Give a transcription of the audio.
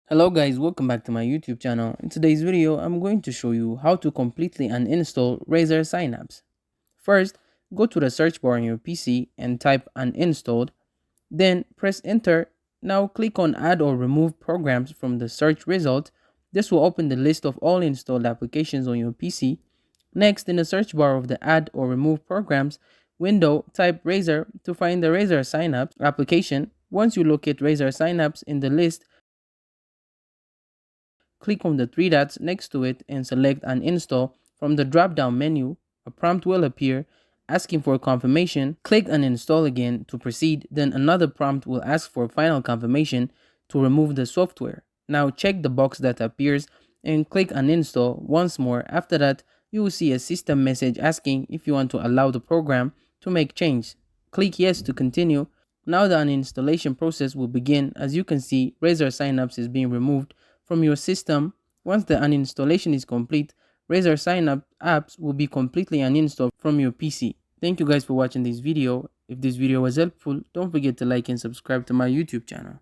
Hello guys, welcome back to my YouTube channel. In today's video, I'm going to show you how to completely uninstall Razer Synapse. First, go to the search bar on your PC and type uninstalled, then press enter. Now click on add or remove programs from the search result. This will open the list of all installed applications on your PC. Next, in the search bar of the add or remove programs window, type Razer to find the Razer Synapse application. Once you locate Razer Synapse in the list, click on the three dots next to it and select Uninstall. From the drop-down menu, a prompt will appear asking for confirmation. Click Uninstall again to proceed, then another prompt will ask for final confirmation to remove the software. Now check the box that appears and click Uninstall once more. After that, you will see a system message asking if you want to allow the program to make change. Click Yes to continue. Now the uninstallation process will begin. As you can see, Razer Synapse is being removed from your system. Once the uninstallation is complete, Razer Synapse apps will be completely uninstalled from your PC. Thank you guys for watching this video. If this video was helpful, don't forget to like and subscribe to my YouTube channel.